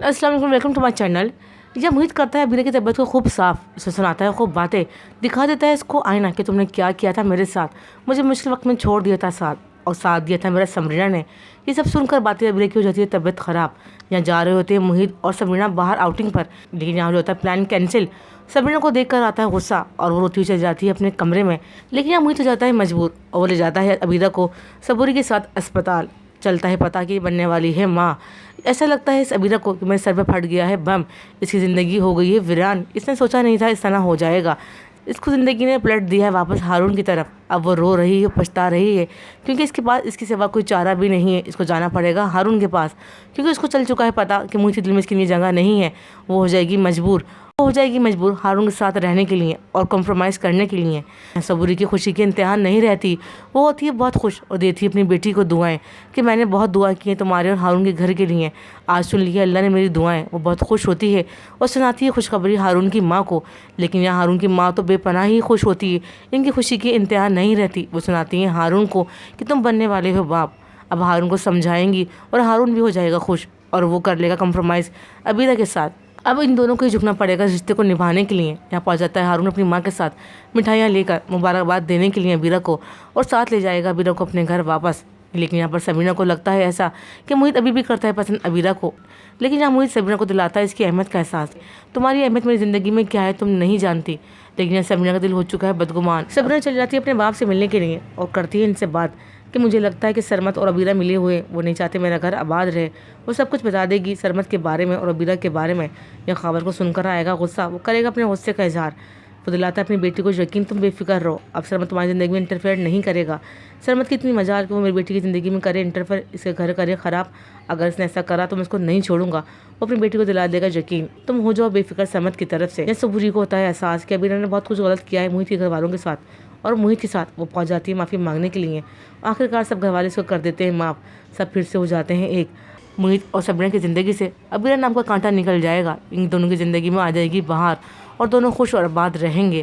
अस्सलाम वालेकुम, welcome to my channel. जब मोहित करता है अबीरा की तबीयत को खूब साफ, उसे सुनाता है खूब बातें, दिखा देता है इसको आईना कि तुमने क्या किया था मेरे साथ, मुझे मुश्किल वक्त में छोड़ दिया था साथ, और साथ दिया था मेरा समरीना ने। ये सब सुनकर बातें अबीरा की हो जाती है तबीयत ख़राब। यहाँ जा रहे होते हैं मोहित और समरीना बाहर आउटिंग पर, लेकिन यहाँ जो होता है प्लान कैंसिल। समरीना को देख कर आता है गुस्सा और वो रोती हुई चली जाती है अपने कमरे में। लेकिन यहाँ मोहित हो जाता है मजबूर और वो ले जाता है अबीरा को सबूरी के साथ अस्पताल। चलता है पता कि बनने वाली है माँ। ऐसा लगता है इस अबीरा को कि मेरे सर पे फट गया है बम, इसकी ज़िंदगी हो गई है वीरान। इसने सोचा नहीं था इस तरह हो जाएगा। इसको ज़िंदगी ने पलट दिया है वापस हारून की तरफ। अब वो रो रही है, पछता रही है, क्योंकि इसके पास इसके सिवा कोई चारा भी नहीं है। इसको जाना पड़ेगा हारून के पास, क्योंकि उसको चल चुका है पता कि मुझे दिल में इसकी लिए जगह नहीं है। वो हो जाएगी मजबूर, वो हो जाएगी मजबूर हारून के साथ रहने के लिए और कॉम्प्रोमाइज़ करने के लिए। सबूरी की खुशी की इंतहा नहीं रहती। वो होती है बहुत खुश और देती है अपनी बेटी को दुआएं कि मैंने बहुत दुआ की है तुम्हारे और हारून के घर के लिए, आज सुन लिया अल्लाह ने मेरी दुआएं। वो बहुत खुश होती है और सुनाती है खुशखबरी हारून की माँ को। लेकिन यहाँ हारून की माँ तो बेपनाह ही खुश होती है, इनकी खुशी की इंतहा नहीं रहती। वो सुनाती है हारून को कि तुम बनने वाले हो बाप। अब हारून को समझाएंगी और हारून भी हो जाएगा खुश और वो कर लेगा कंप्रोमाइज़ अबीरा के साथ। अब इन दोनों को ही झुकना पड़ेगा रिश्ते को निभाने के लिए। यहाँ पहुँच जाता है हारून अपनी माँ के साथ मिठाइयाँ लेकर मुबारकबाद देने के लिए अबीरा को, और साथ ले जाएगा अबीरा को अपने घर वापस। लेकिन यहाँ पर सबीना को लगता है ऐसा कि मोहित अभी भी करता है पसंद अबीरा को। लेकिन यहाँ मोहित सबीना को दिलाता है इसकी अहमियत का एहसास। तुम्हारी अहमियत मेरी ज़िंदगी में क्या है तुम नहीं जानती। लेकिन यहाँ सबीना का दिल हो चुका है बदगुमान। सबीना चली जाती है अपने बाप से मिलने के लिए और करती है इनसे बात कि मुझे लगता है कि सरमत और अबीरा मिले हुए, वो नहीं चाहते मेरा घर आबाद रहे। वो सब कुछ बता देगी सरमत के बारे में और अबीरा के बारे में। यह खबर को सुनकर आएगा गुस्सा, वो करेगा अपने गुस्से का इजहार। वो दिलाता है अपनी बेटी को यकीन, तुम बेफिक्र रहो, अब सरमत तुम्हारी ज़िंदगी में इंटरफेयर नहीं करेगा। सरमत की इतनी मजाल कि वो मेरी बेटी की ज़िंदगी में करे इंटरफेयर, इसके घर करे ख़राब। अगर इसने ऐसा करा तो मैं इसको नहीं छोड़ूंगा। वो अपनी बेटी को दिला देगा यकीन, तुम हो जाओ बेफिक्र सरमत की तरफ से। यह सबूरी को होता है एहसास कि अबीरा ने बहुत कुछ गलत किया है मोहित के घर वालों के साथ, और मोहित के साथ वो पहुंच जाती है माफ़ी मांगने के लिए। आखिरकार सब घरवाले इसको कर देते हैं माफ़। सब फिर से हो जाते हैं एक। मोहित और सबीना की ज़िंदगी से अबीरा नाम का कांटा निकल जाएगा। इन दोनों की ज़िंदगी में आ जाएगी बाहर और दोनों खुश और आबाद रहेंगे।